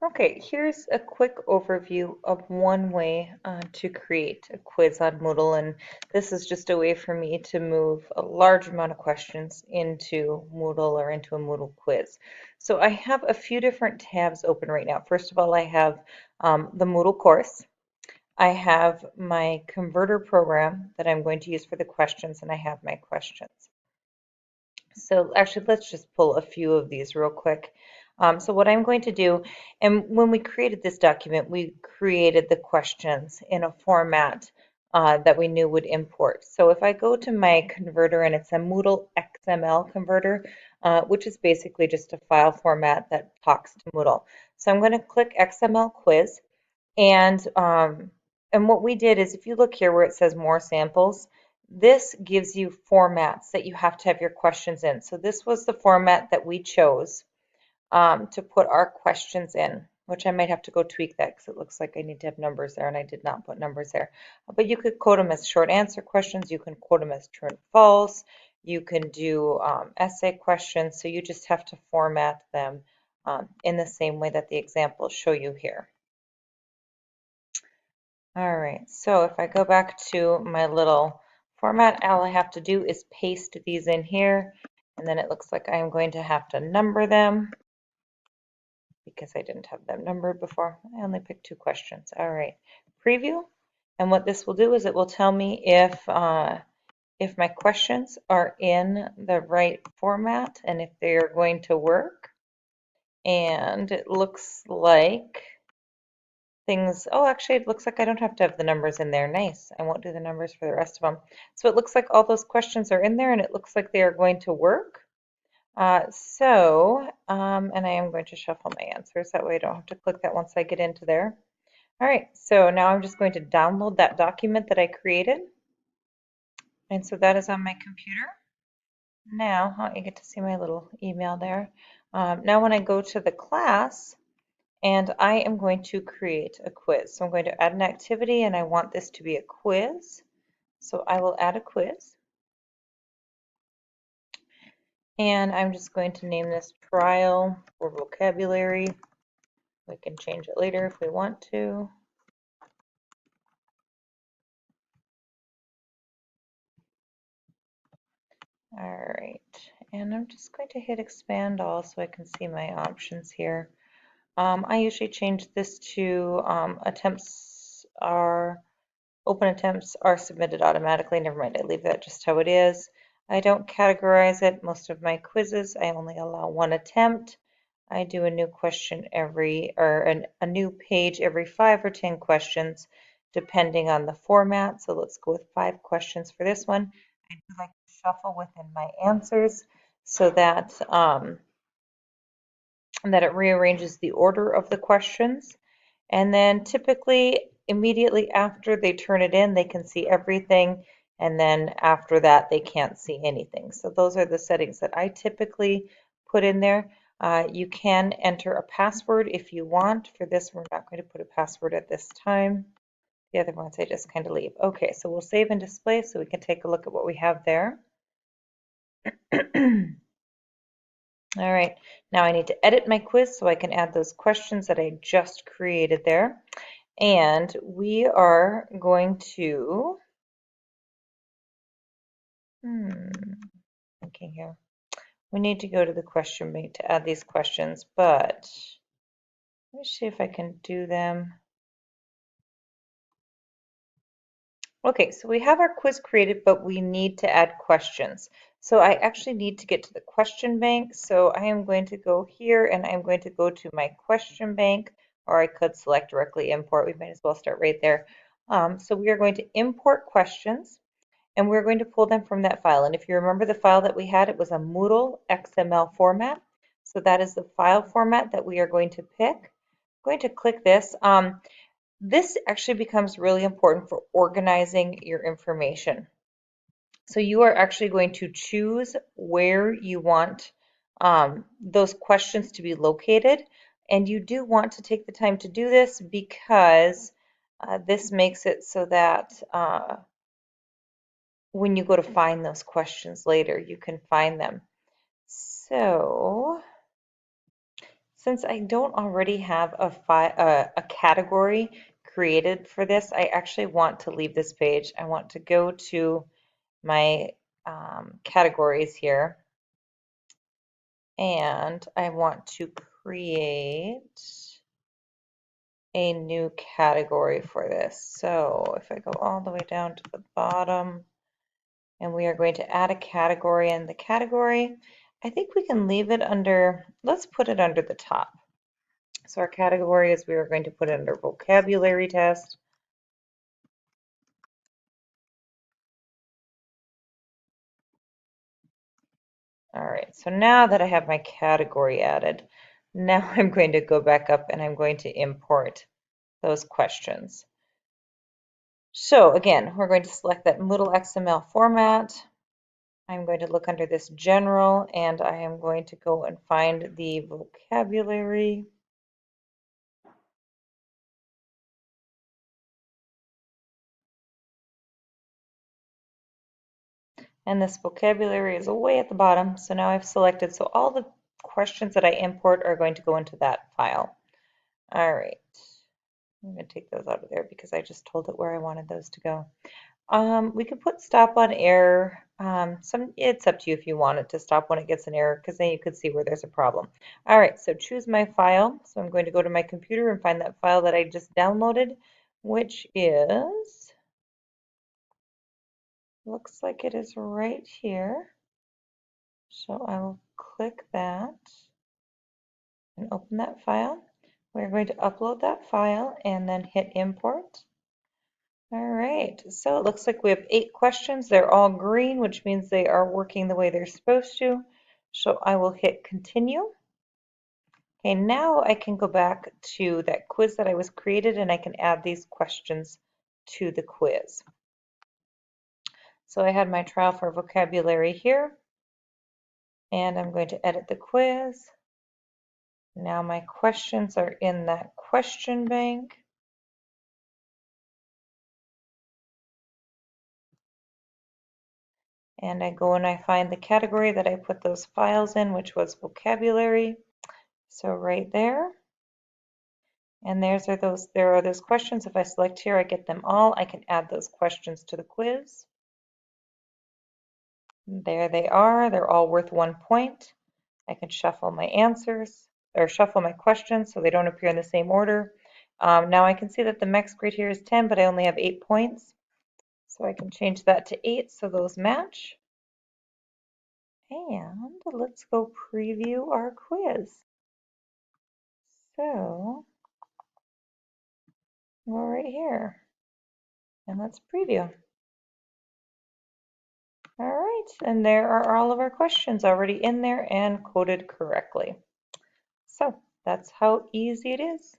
Okay, here's a quick overview of one way to create a quiz on Moodle, and this is just a way for me to move a large amount of questions into Moodle or into a Moodle quiz. So I have a few different tabs open right now. First of all, I have the Moodle course. I have my converter program that I'm going to use for the questions, and I have my questions. So actually, let's just pull a few of these real quick. So what I'm going to do, and when we created this document, we created the questions in a format that we knew would import. So if I go to my converter, and it's a Moodle XML converter, which is basically just a file format that talks to Moodle. So I'm going to click XML quiz, and what we did is, if you look here where it says more samples, this gives you formats that you have to have your questions in. So this was the format that we chose to put our questions in, which I might have to go tweak that because it looks like I need to have numbers there, and I did not put numbers there. But you could code them as short answer questions. You can code them as true and false. You can do essay questions. So you just have to format them in the same way that the examples show you here. All right, so if I go back to my little format, all I have to do is paste these in here, and then it looks like I'm going to have to number them because I didn't have them numbered before. I only picked 2 questions. All right, preview, and what this will do is it will tell me if my questions are in the right format and if they are going to work. And it looks like oh, actually, it looks like I don't have to have the numbers in there. Nice. I won't do the numbers for the rest of them. So it looks like all those questions are in there, and it looks like they are going to work. And I am going to shuffle my answers. That way I don't have to click that once I get into there. All right, so now I'm just going to download that document that I created. And so that is on my computer. Now, I get to see my little email there. Now when I go to the class, and I am going to create a quiz. So I'm going to add an activity, and I want this to be a quiz. So I will add a quiz. And I'm just going to name this trial for vocabulary. We can change it later if we want to. All right, and I'm just going to hit expand all so I can see my options here. I usually change this to open attempts are submitted automatically. Never mind, I leave that just how it is. I don't categorize it. Most of my quizzes, I only allow 1 attempt. I do a new question a new page every 5 or 10 questions, depending on the format. So let's go with 5 questions for this one. I do like to shuffle within my answers so that that it rearranges the order of the questions. And then typically immediately after they turn it in, they can see everything. And then after that, they can't see anything. So those are the settings that I typically put in there. You can enter a password if you want. For this, we're not going to put a password at this time. The other ones I just kind of leave. Okay, so we'll save and display so we can take a look at what we have there. All right, now I need to edit my quiz so I can add those questions that I just created there. And we are going to, thinking here. We need to go to the question bank to add these questions, but let me see if I can do them. Okay, so we have our quiz created, but we need to add questions. So I actually need to get to the question bank. So I am going to go here and I'm going to go to my question bank, or I could select directly import. We might as well start right there. So we are going to import questions, and we're going to pull them from that file. And if you remember the file that we had, it was a Moodle XML format. So that is the file format that we are going to pick. I'm going to click this. This actually becomes really important for organizing your information. So you are actually going to choose where you want those questions to be located. And you do want to take the time to do this because this makes it so that when you go to find those questions later, you can find them. So Since I don't already have a category created for this, I actually want to leave this page. I want to go to my categories here, and I want to create a new category for this. So if I go all the way down to the bottom, and we are going to add a category, and the category, I think we can leave it under, let's put it under the top. So our category is, we are going to put it under vocabulary test. All right, so now that I have my category added, now I'm going to go back up and I'm going to import those questions. So again, we're going to select that Moodle XML format. I'm going to look under this general, and I am going to go and find the vocabulary. And this vocabulary is way at the bottom. So now I've selected, so all the questions that I import are going to go into that file. All right. I'm going to take those out of there because I just told it where I wanted those to go. We could put stop on error. It's up to you if you want it to stop when it gets an error, because then you could see where there's a problem. All right, so choose my file. So I'm going to go to my computer and find that file that I just downloaded, which is, looks like it is right here. So I will click that and open that file. We're going to upload that file and then hit import. All right, so it looks like we have 8 questions. They're all green, which means they are working the way they're supposed to. So I will hit continue. Okay, now I can go back to that quiz that I was created, and I can add these questions to the quiz. So I had my trial for vocabulary here, and I'm going to edit the quiz. Now my questions are in that question bank. And I go and I find the category that I put those files in, which was vocabulary. So right there. And there are those questions. If I select here, I get them all. I can add those questions to the quiz. There they are. They're all worth 1 point. I can shuffle my answers, or shuffle my questions so they don't appear in the same order. Now I can see that the max grade here is 10, but I only have 8 points. So I can change that to 8 so those match. And let's go preview our quiz. So go right here and let's preview. All right, and there are all of our questions already in there and coded correctly. So that's how easy it is.